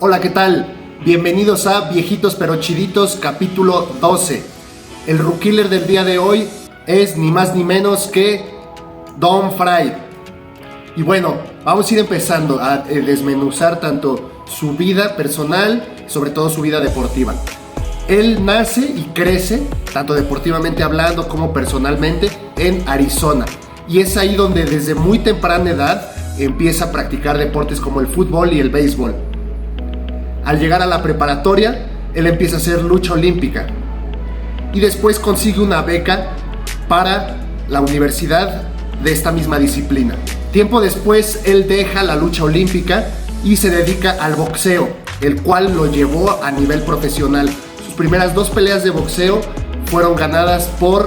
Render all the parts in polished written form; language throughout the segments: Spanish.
Hola, ¿qué tal? Bienvenidos a Viejitos pero Chiditos, capítulo 12. El rookkiller del día de hoy es ni más ni menos que Don Frye. Y bueno, vamos a ir empezando a desmenuzar tanto su vida personal, sobre todo su vida deportiva. Él nace y crece, tanto deportivamente hablando como personalmente, en Arizona. Y es ahí donde desde muy temprana edad empieza a practicar deportes como el fútbol y el béisbol. Al llegar a la preparatoria, él empieza a hacer lucha olímpica y después consigue una beca para la universidad de esta misma disciplina. Tiempo después, él deja la lucha olímpica y se dedica al boxeo, el cual lo llevó a nivel profesional. Sus primeras 2 peleas de boxeo fueron ganadas por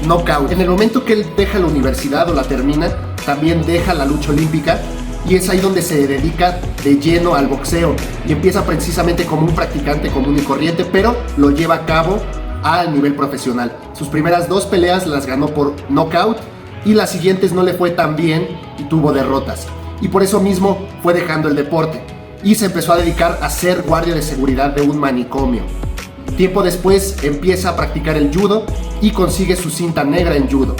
knockout. En el momento que él deja la universidad o la termina, también deja la lucha olímpica y es ahí donde se dedica de lleno al boxeo y empieza precisamente como un practicante común y corriente, pero lo lleva a cabo al nivel profesional. Sus primeras 2 peleas las ganó por knockout y las siguientes no le fue tan bien y tuvo derrotas. Y por eso mismo fue dejando el deporte y se empezó a dedicar a ser guardia de seguridad de un manicomio. Tiempo después empieza a practicar el judo y consigue su cinta negra en judo.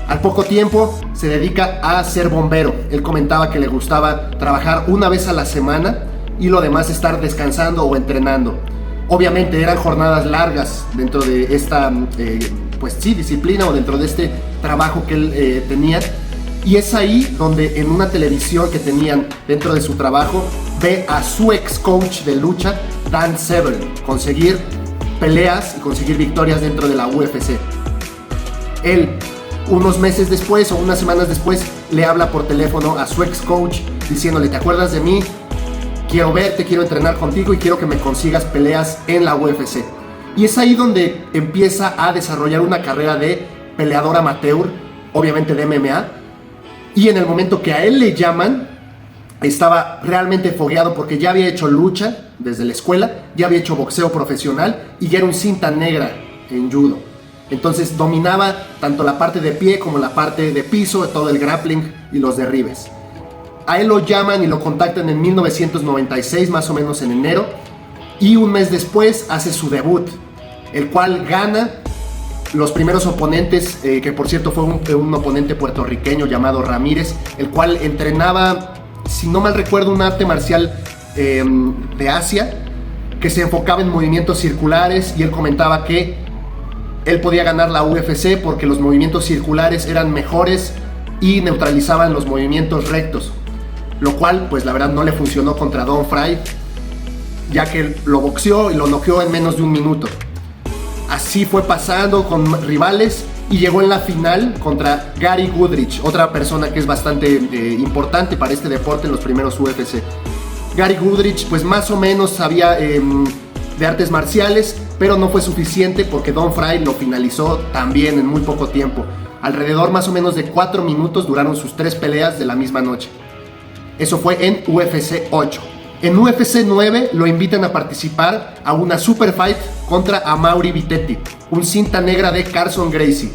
Al poco tiempo se dedica a ser bombero. Él comentaba que le gustaba trabajar una vez a la semana y lo demás estar descansando o entrenando. Obviamente eran jornadas largas dentro de esta disciplina o dentro de este trabajo que él tenía. Y es ahí donde en una televisión que tenían dentro de su trabajo ve a su ex coach de lucha, Dan Severn, conseguir peleas y conseguir victorias dentro de la UFC. Él, unos meses después o unas semanas después, le habla por teléfono a su ex coach diciéndole: ¿te acuerdas de mí? Quiero verte, quiero entrenar contigo y quiero que me consigas peleas en la UFC. Y es ahí donde empieza a desarrollar una carrera de peleador amateur, obviamente de MMA. Y en el momento que a él le llaman, estaba realmente fogueado porque ya había hecho lucha desde la escuela, ya había hecho boxeo profesional y ya era un cinta negra en judo. Entonces dominaba tanto la parte de pie como la parte de piso, todo el grappling y los derribes. A él lo llaman y lo contactan en 1996, más o menos en enero, y un mes después hace su debut, el cual gana los primeros oponentes, que por cierto fue un oponente puertorriqueño llamado Ramírez, el cual entrenaba, si no mal recuerdo, un arte marcial de Asia, que se enfocaba en movimientos circulares, y él comentaba que él podía ganar la UFC porque los movimientos circulares eran mejores y neutralizaban los movimientos rectos, lo cual pues la verdad no le funcionó contra Don Frye, ya que lo boxeó y lo noqueó en menos de un minuto. Así fue pasando con rivales y llegó en la final contra Gary Goodridge, otra persona que es bastante importante para este deporte en los primeros UFC. Gary Goodridge pues más o menos sabía de artes marciales, pero no fue suficiente porque Don Frye lo finalizó también en muy poco tiempo. Alrededor más o menos de 4 minutos duraron sus 3 peleas de la misma noche. Eso fue en UFC 8. En UFC 9 lo invitan a participar a una super fight contra Amaury Vitetti, un cinta negra de Carson Gracie,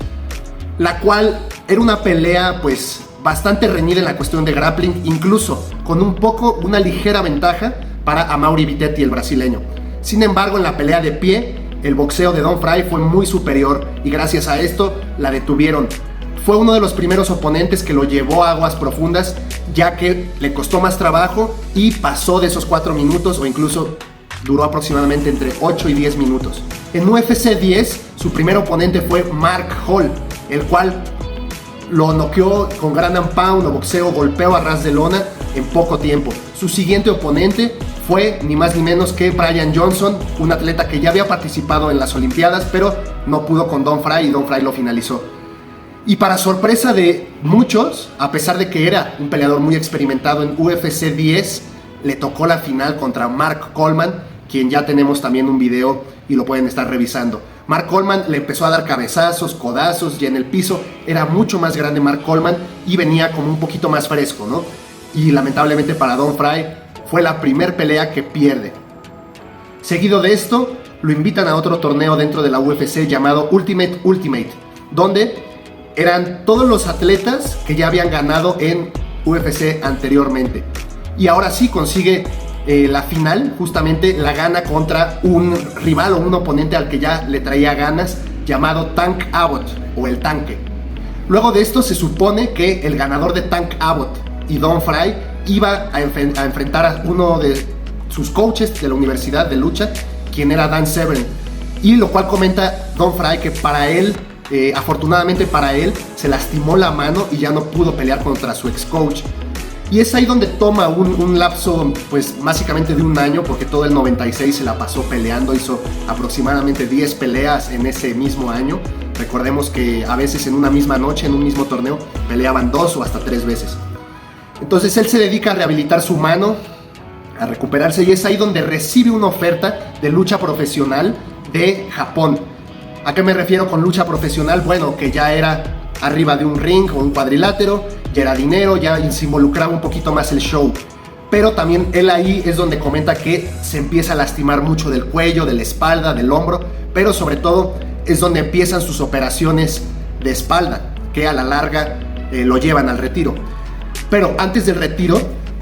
la cual era una pelea pues bastante reñida en la cuestión de grappling, incluso con una ligera ventaja para Amaury Vitetti, el brasileño. Sin embargo, en la pelea de pie, el boxeo de Don Frye fue muy superior y gracias a esto la detuvieron. Fue uno de los primeros oponentes que lo llevó a aguas profundas, ya que le costó más trabajo y pasó de esos 4 minutos o incluso duró aproximadamente entre 8 y 10 minutos. En UFC 10, su primer oponente fue Mark Hall, el cual lo noqueó con ground and pound o boxeo, golpeo a ras de lona en poco tiempo. Su siguiente oponente fue ni más ni menos que Brian Johnson, un atleta que ya había participado en las Olimpiadas, pero no pudo con Don Frye y Don Frye lo finalizó. Y para sorpresa de muchos, a pesar de que era un peleador muy experimentado en UFC 10, le tocó la final contra Mark Coleman, quien ya tenemos también un video y lo pueden estar revisando. Mark Coleman le empezó a dar cabezazos, codazos, y en el piso era mucho más grande Mark Coleman y venía como un poquito más fresco, ¿no? Y lamentablemente para Don Frye fue la primer pelea que pierde. Seguido de esto, lo invitan a otro torneo dentro de la UFC llamado Ultimate, donde eran todos los atletas que ya habían ganado en UFC anteriormente. Y ahora sí consigue la final justamente la gana contra un rival o un oponente al que ya le traía ganas, llamado Tank Abbott o el Tanque. Luego de esto se supone que el ganador de Tank Abbott y Don Frye iba a enfrentar a uno de sus coaches de la universidad de lucha, quien era Dan Severn, y lo cual comenta Don Frye que para él, afortunadamente para él, se lastimó la mano y ya no pudo pelear contra su ex coach. Y es ahí donde toma un lapso, pues básicamente de un año, porque todo el 96 se la pasó peleando, hizo aproximadamente 10 peleas en ese mismo año. Recordemos que a veces en una misma noche, en un mismo torneo, peleaban 2 o hasta 3 veces. Entonces él se dedica a rehabilitar su mano, a recuperarse, y es ahí donde recibe una oferta de lucha profesional de Japón. ¿A qué me refiero con lucha profesional? Bueno, que ya era arriba de un ring o un cuadrilátero, ya era dinero, ya se involucraba un poquito más el show. Pero también él ahí es donde comenta que se empieza a lastimar mucho del cuello, de la espalda, del hombro, pero sobre todo es donde empiezan sus operaciones de espalda, que a la larga lo llevan al retiro. Pero antes del retiro,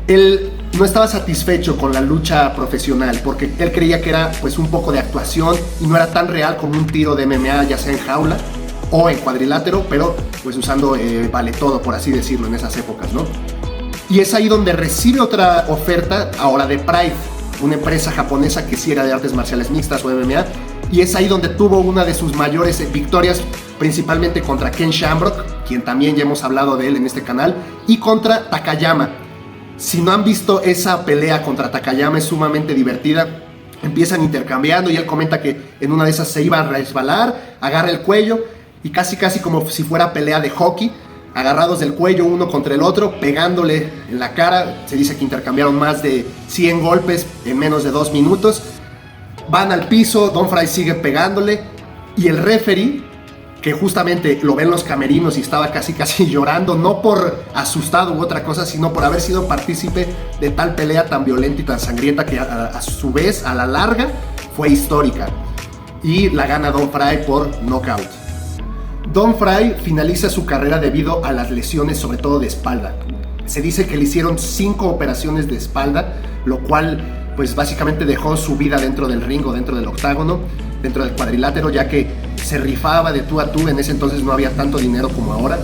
él no estaba satisfecho con la lucha profesional, porque él creía que era pues un poco de actuación y no era tan real como un tiro de MMA, ya sea en jaula o en cuadrilátero, pero pues usando vale todo, por así decirlo, en esas épocas, ¿no? Y es ahí donde recibe otra oferta, ahora de Pride, una empresa japonesa que sí era de artes marciales mixtas o MMA, y es ahí donde tuvo una de sus mayores victorias, principalmente contra Ken Shamrock, quien también ya hemos hablado de él en este canal, y contra Takayama. Si no han visto esa pelea contra Takayama, es sumamente divertida. Empiezan intercambiando y él comenta que en una de esas se iba a resbalar, agarra el cuello y casi como si fuera pelea de hockey, agarrados del cuello uno contra el otro, pegándole en la cara. Se dice que intercambiaron más de 100 golpes en menos de 2 minutos. Van al piso, Don Frye sigue pegándole y el referee, que justamente lo ve en los camerinos y estaba casi llorando, no por asustado u otra cosa, sino por haber sido partícipe de tal pelea tan violenta y tan sangrienta que a su vez, a la larga, fue histórica. Y la gana Don Frye por knockout. Don Frye finaliza su carrera debido a las lesiones, sobre todo de espalda. Se dice que le hicieron 5 operaciones de espalda, lo cual pues básicamente dejó su vida dentro del ring o dentro del octágono, dentro del cuadrilátero, ya que se rifaba de tú a tú. En ese entonces no había tanto dinero como ahora,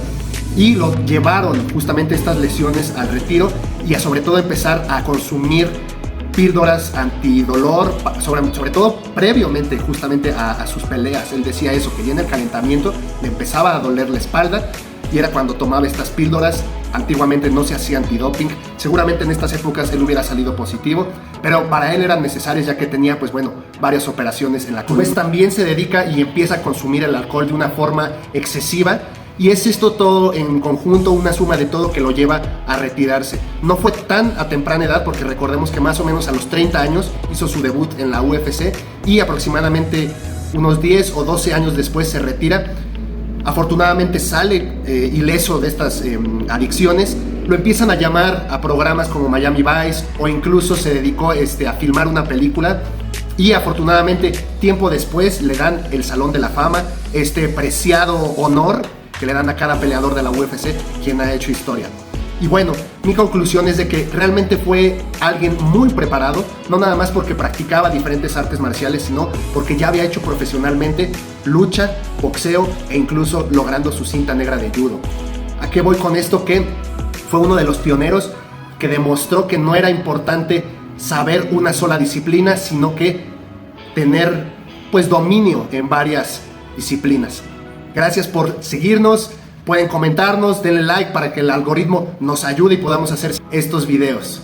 y lo llevaron justamente estas lesiones al retiro y a sobre todo empezar a consumir píldoras antidolor, sobre todo previamente justamente a sus peleas. Él decía eso, que ya en el calentamiento le empezaba a doler la espalda y era cuando tomaba estas píldoras. Antiguamente no se hacía antidoping, seguramente en estas épocas él hubiera salido positivo, pero para él eran necesarias ya que tenía pues bueno varias operaciones en la columna. Pues también se dedica y empieza a consumir el alcohol de una forma excesiva, y es esto todo en conjunto, una suma de todo, que lo lleva a retirarse. No fue tan a temprana edad, porque recordemos que más o menos a los 30 años hizo su debut en la UFC y aproximadamente unos 10 o 12 años después se retira. Afortunadamente sale ileso de estas adicciones. Lo empiezan a llamar a programas como Miami Vice, o incluso se dedicó a filmar una película. Y afortunadamente tiempo después le dan el Salón de la Fama, este preciado honor que le dan a cada peleador de la UFC quien ha hecho historia. Y bueno, mi conclusión es de que realmente fue alguien muy preparado, no nada más porque practicaba diferentes artes marciales, sino porque ya había hecho profesionalmente lucha, boxeo e incluso logrando su cinta negra de judo. ¿A qué voy con esto? Que fue uno de los pioneros que demostró que no era importante saber una sola disciplina, sino que tener pues dominio en varias disciplinas. Gracias por seguirnos. Pueden comentarnos, denle like para que el algoritmo nos ayude y podamos hacer estos videos.